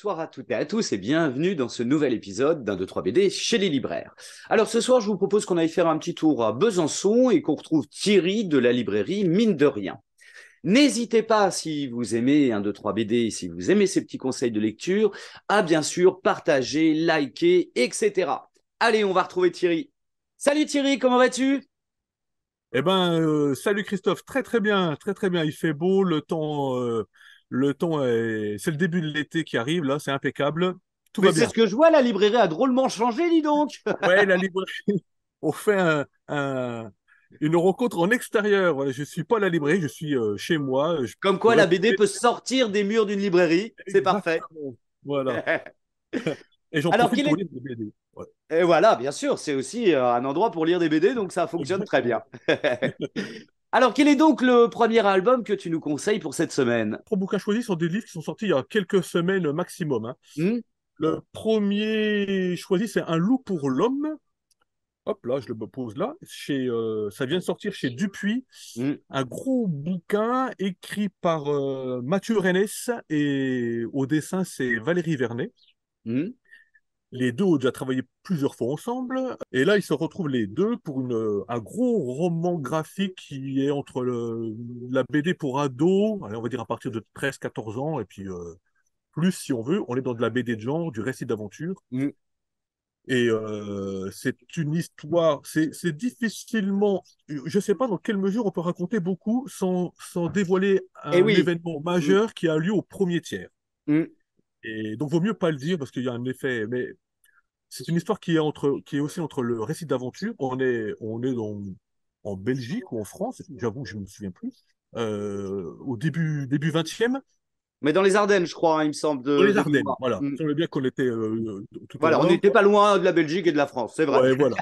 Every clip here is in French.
bonsoir à toutes et à tous et bienvenue dans ce nouvel épisode d'un 2-3 BD chez les libraires. Alors ce soir, je vous propose qu'on aille faire un petit tour à Besançon et qu'on retrouve Thierry de la librairie Mine de Rien. N'hésitez pas, si vous aimez un 2-3 BD, si vous aimez ces petits conseils de lecture, à bien sûr partager, liker, etc. Allez, on va retrouver Thierry. Salut Thierry, comment vas-tu? Salut Christophe, très très bien, très très bien. Il fait beau, c'est le début de l'été qui arrive là, c'est impeccable, tout Mais va c'est bien. ce que je vois, la librairie a drôlement changé, dis donc. Ouais, la librairie, on fait une rencontre en extérieur. Voilà, je suis pas à la librairie, je suis chez moi. Comme quoi J'aurais la pu... BD peut sortir des murs d'une librairie, c'est parfait. Exactement. Voilà. Et j'en Alors profite qu'il pour est... lire des BD. Ouais. Et voilà, bien sûr, c'est aussi un endroit pour lire des BD, donc ça fonctionne très bien. Exactement. Alors, quel est donc le premier album que tu nous conseilles pour cette semaine? Trois bouquins choisis sont des livres qui sont sortis il y a quelques semaines maximum, hein. Hmm. Le premier choisi, c'est Un loup pour l'homme. Hop là, je le pose là. Ça vient de sortir chez Dupuis. Hmm. Un gros bouquin écrit par Mathieu Rennes et au dessin, c'est Valérie Vernet. Hmm. Les deux ont déjà travaillé plusieurs fois ensemble. Et là, ils se retrouvent les deux pour un gros roman graphique qui est entre la BD pour ados, allez, on va dire à partir de 13-14 ans, et puis plus si on veut. On est dans de la BD de genre, du récit d'aventure. Hmm. Et c'est une histoire, c'est difficilement, je ne sais pas dans quelle mesure on peut raconter beaucoup sans dévoiler Eh un oui. événement Hmm. majeur qui a lieu au premier tiers. Hmm. Et donc, vaut mieux pas le dire parce qu'il y a un effet. Mais c'est une histoire qui est aussi entre le récit d'aventure. On est en Belgique ou en France, j'avoue, je ne me souviens plus, au début 20e, Mais dans les Ardennes, je crois, hein, il me semble, dans les de Ardennes. mémoire. Voilà, Hmm. il semblait bien qu'on était tout au Voilà, on nord. n'était pas loin de la Belgique et de la France, c'est vrai. Ouais, voilà.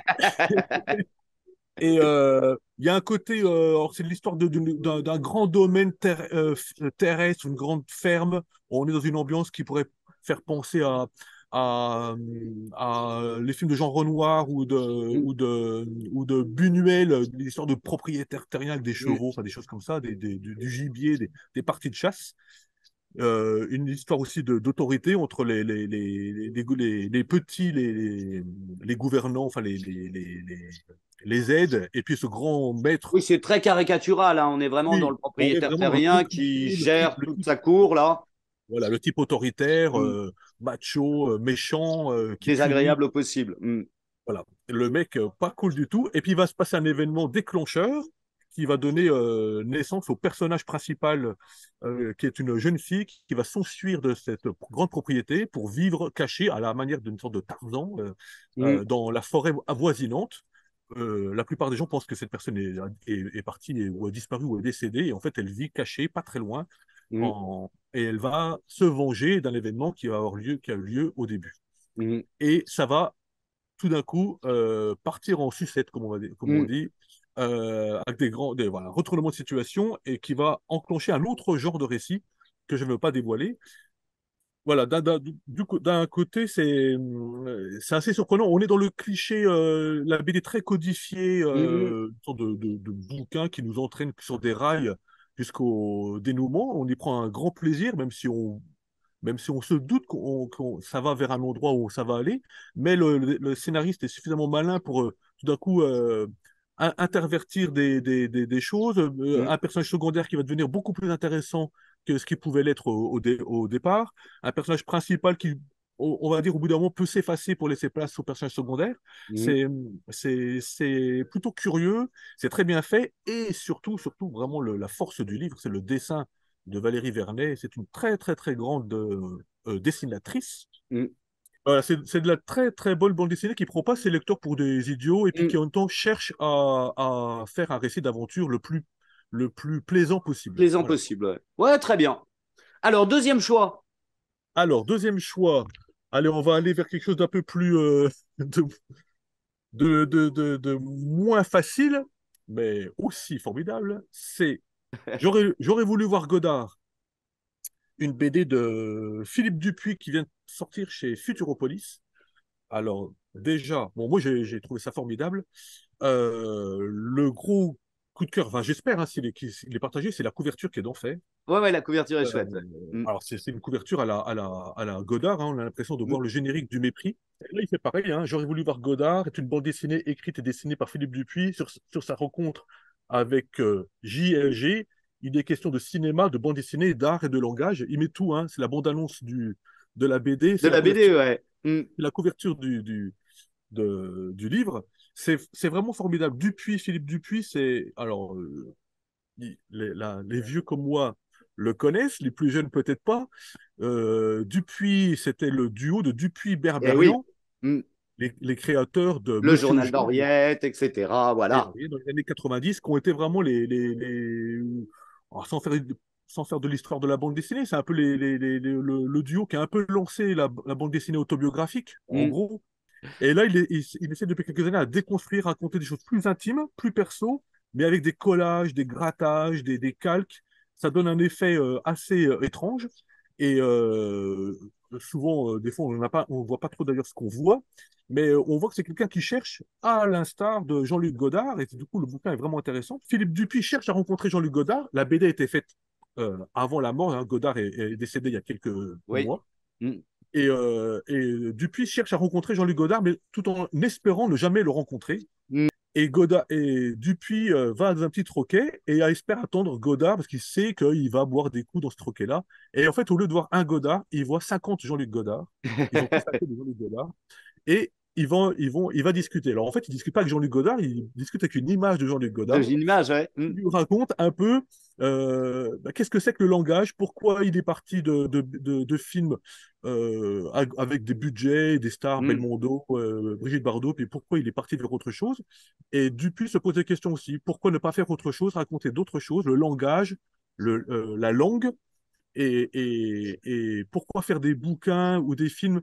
Et il y a un côté, alors c'est l'histoire d'un grand domaine terrestre, une grande ferme. On est dans une ambiance qui pourrait faire penser à, à les films de Jean Renoir Hmm. ou de Buñuel, l'histoire de propriétaires terriens avec des Hmm. chevaux, enfin des choses comme ça, du gibier, des parties de chasse. Une histoire aussi d'autorité entre les petits, les gouvernants, enfin les aides, et puis ce grand maître. Oui, c'est très caricatural, hein. On est vraiment dans Oui, le on est propriétaire vraiment dans le terrien cliché, qui gère toute sa cour, là. voilà, le type autoritaire, Hmm. macho, méchant, qui punit. Désagréable au possible. Hmm. Voilà. Le mec, pas cool du tout. Et puis, il va se passer un événement déclencheur qui va donner naissance au personnage principal, qui est une jeune fille qui va s'enfuir de cette grande propriété pour vivre cachée à la manière d'une sorte de Tarzan Hmm. dans la forêt avoisinante. La plupart des gens pensent que cette personne est partie ou a disparu ou est décédée. Et en fait, elle vit cachée, pas très loin, Hmm. et elle va se venger d'un événement qui va avoir lieu, qui a eu lieu au début. Hmm. Et ça va tout d'un coup partir en sucette, comme on Hmm. dit, avec voilà, retournements de situation et qui va enclencher un autre genre de récit que je ne veux pas dévoiler. Voilà, d'un côté, c'est assez surprenant. On est dans le cliché, la BD très codifiée, Hmm. une sorte de bouquin qui nous entraîne sur des rails jusqu'au dénouement. On y prend un grand plaisir, même si on se doute ça va vers un endroit où ça va aller, mais le scénariste est suffisamment malin pour tout d'un coup intervertir des choses, Hmm. un personnage secondaire qui va devenir beaucoup plus intéressant que ce qui pouvait l'être au départ, un personnage principal qui, on va dire, au bout d'un moment, peut s'effacer pour laisser place au personnage secondaire. Hmm. C'est, c'est plutôt curieux, c'est très bien fait, et surtout vraiment la force du livre, c'est le dessin de Valérie Vernet. C'est une très, très, très grande dessinatrice. Hmm. Voilà, c'est de la très, très bonne bande dessinée qui prend pas ses lecteurs pour des idiots et puis Hmm. qui en même temps cherche à faire un récit d'aventure le plus plaisant possible. Plaisant Voilà. possible. Ouais. Ouais, très bien. Alors, deuxième choix. Alors, deuxième choix. Allez, on va aller vers quelque chose d'un peu plus, de, de moins facile, mais aussi formidable. J'aurais voulu voir Godard, une BD de Philippe Dupuis qui vient de sortir chez Futuropolis. Alors, déjà, bon, moi j'ai trouvé ça formidable. Le gros coup de cœur, enfin, j'espère, hein, s'il est partagé, c'est la couverture qui est d'enfer. Ouais, la couverture est Euh, chouette. Ouais. Mm. alors, c'est une couverture à la Godard, hein, on a l'impression de Mm. voir le générique du mépris. Et là, il fait pareil, hein, j'aurais voulu voir Godard, est une bande dessinée écrite et dessinée par Philippe Dupuis sur sa rencontre avec JLG. Il est question de cinéma, de bande dessinée, d'art et de langage. Il met tout, hein, c'est la bande-annonce de la BD, De la BD, ouais. Mm. c'est la couverture du livre. C'est vraiment formidable. Dupuis, Philippe Dupuis, c'est. Alors, les vieux comme moi le connaissent, les plus jeunes peut-être pas. Dupuis, c'était le duo de Eh oui. Dupuis-Berberian, Mm. les créateurs de Le Monsieur journal Jaune d'Henriette, etc. et Voilà. Henriet dans les années 90, qui ont été vraiment alors, sans faire de l'histoire de la bande dessinée, c'est un peu le duo qui a un peu lancé la bande dessinée autobiographique, en Mm. gros. Et là, il essaie depuis quelques années à déconstruire, à raconter des choses plus intimes, plus perso, mais avec des collages, des grattages, des calques. Ça donne un effet assez étrange. Et souvent, des fois, on voit pas trop d'ailleurs ce qu'on voit, mais on voit que c'est quelqu'un qui cherche, à l'instar de Jean-Luc Godard, et du coup, le bouquin est vraiment intéressant. Philippe Dupuis cherche à rencontrer Jean-Luc Godard. La BD a été faite avant la mort, hein. Godard est décédé il y a quelques Oui. mois. Mm. Et Dupuis cherche à rencontrer Jean-Luc Godard, mais tout en espérant ne jamais le rencontrer. Mm. Et Dupuis va dans un petit troquet et espère attendre Godard parce qu'il sait qu'il va boire des coups dans ce troquet-là. Et en fait, au lieu de voir un Godard, il voit 50 Jean-Luc Godard. Ils ont tous la tête de Jean-Luc Godard. Et il va discuter. Alors en fait, il ne discute pas avec Jean-Luc Godard, il discute avec une image de Jean-Luc Godard. J'ai une image, ouais. Mm. Il lui raconte un peu qu'est-ce que c'est que le langage, pourquoi il est parti de films avec des budgets, des stars, Mm. Belmondo, Brigitte Bardot, puis pourquoi il est parti vers autre chose. Et Dupuis se pose des questions aussi. Pourquoi ne pas faire autre chose, raconter d'autres choses, le langage, la langue, et pourquoi faire des bouquins ou des films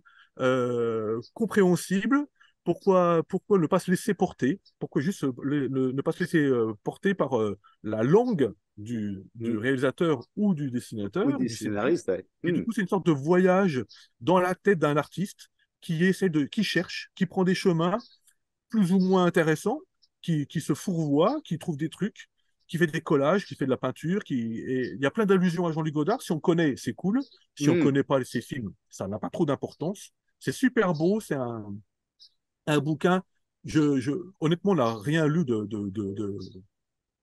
compréhensibles? Pourquoi ne pas se laisser porter? Pourquoi juste ne pas se laisser porter par la langue du Mm. réalisateur ou du Ou dessinateur, des du scénariste? scénaristes, ouais. Et du Mm. coup, c'est une sorte de voyage dans la tête d'un artiste qui cherche, qui prend des chemins plus ou moins intéressants, qui se fourvoie, qui trouve des trucs, qui fait des collages, qui fait de la peinture. Et il y a plein d'allusions à Jean-Luc Godard. Si on connaît, c'est cool. Si on ne Mm. connaît pas ses films, ça n'a pas trop d'importance. C'est super beau, c'est un bouquin. Honnêtement, on n'a rien lu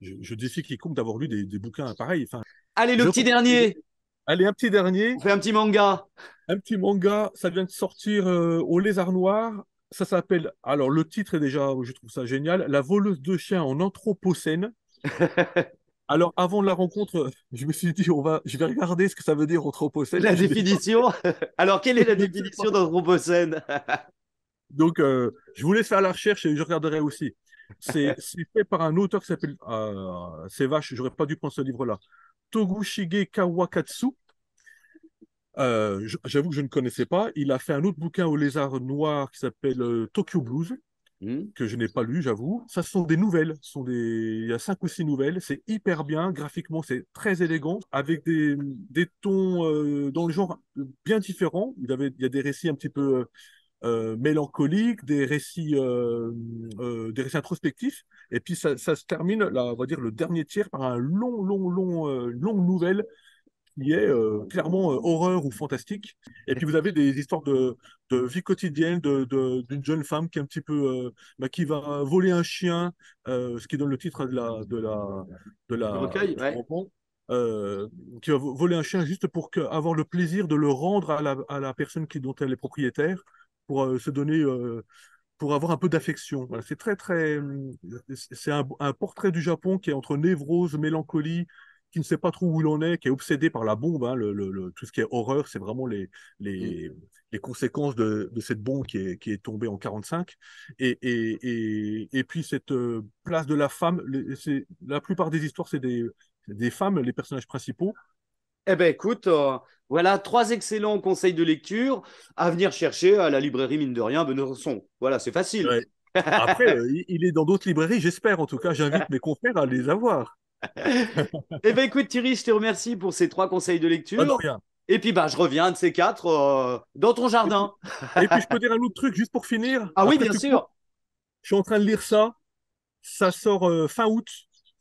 je défie quiconque d'avoir lu des bouquins pareils. Enfin, Allez, le je petit recommande. dernier. Allez, un petit dernier. On fait un petit manga. Un petit manga, ça vient de sortir au Lézard Noir. Ça s'appelle, alors le titre est déjà, je trouve ça génial, La voleuse de chiens en anthropocène. Alors avant la rencontre, je me suis dit, je vais regarder ce que ça veut dire anthropocène. La Je n'ai pas, définition. Alors, quelle est la je ne sais pas. définition d'anthropocène? Donc, je vous laisse faire la recherche et je regarderai aussi. C'est fait par un auteur qui s'appelle, c'est vache, j'aurais pas dû prendre ce livre-là, Togushige Kawakatsu. J'avoue que je ne connaissais pas. Il a fait un autre bouquin au Lézard Noir qui s'appelle Tokyo Blues, Mm. que je n'ai pas lu, j'avoue. Ça, ce sont des nouvelles. Il y a 5 ou 6 nouvelles. C'est hyper bien. Graphiquement, c'est très élégant, avec des tons dans le genre bien différents. Il y a des récits un petit peu mélancoliques, des récits introspectifs. Et puis, ça se termine, là, on va dire, le dernier tiers par un longue nouvelle qui est clairement horreur ou fantastique. Et puis vous avez des histoires de vie quotidienne d'une jeune femme qui est un petit peu qui va voler un chien, ce qui donne le titre Du recueil, du ouais. roman. euh, qui va voler un chien juste pour avoir le plaisir de le rendre à la personne dont elle est propriétaire, pour se donner, pour avoir un peu d'affection. Voilà, c'est c'est un portrait du Japon qui est entre névrose, mélancolie, qui ne sait pas trop où il en est, qui est obsédé par la bombe, hein, tout ce qui est horreur, c'est vraiment Mm. les conséquences de cette bombe qui est tombée en 45. Et puis cette place de la femme, la plupart des histoires, c'est des femmes, les personnages principaux. Eh ben écoute, voilà 3 excellents conseils de lecture à venir chercher à la librairie mine de rien Besançon. Voilà, c'est facile. Ouais. Après, il est dans d'autres librairies, j'espère en tout cas. J'invite mes confrères à les avoir. Eh ben écoute Thierry, je te remercie pour ces 3 conseils de Pas de lecture. rien. Et puis bah je reviens de ces quatre dans ton Et puis, jardin. et puis, je peux dire un autre truc juste pour finir. Ah oui, Après, bien tu coupes. sûr. Je suis en train de lire ça. Ça sort fin août.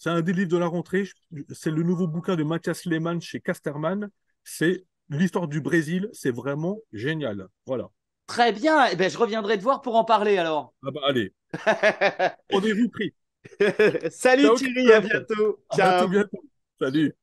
C'est un des livres de la rentrée. C'est le nouveau bouquin de Mathias Lehmann chez Casterman. C'est l'histoire du Brésil. C'est vraiment génial. Voilà. Très bien. Eh ben, je reviendrai te voir pour en parler alors. Ah bah allez, rendez-vous pris. Salut Ciao, Thierry, à Christophe. bientôt. À tout Ciao. bientôt. Salut.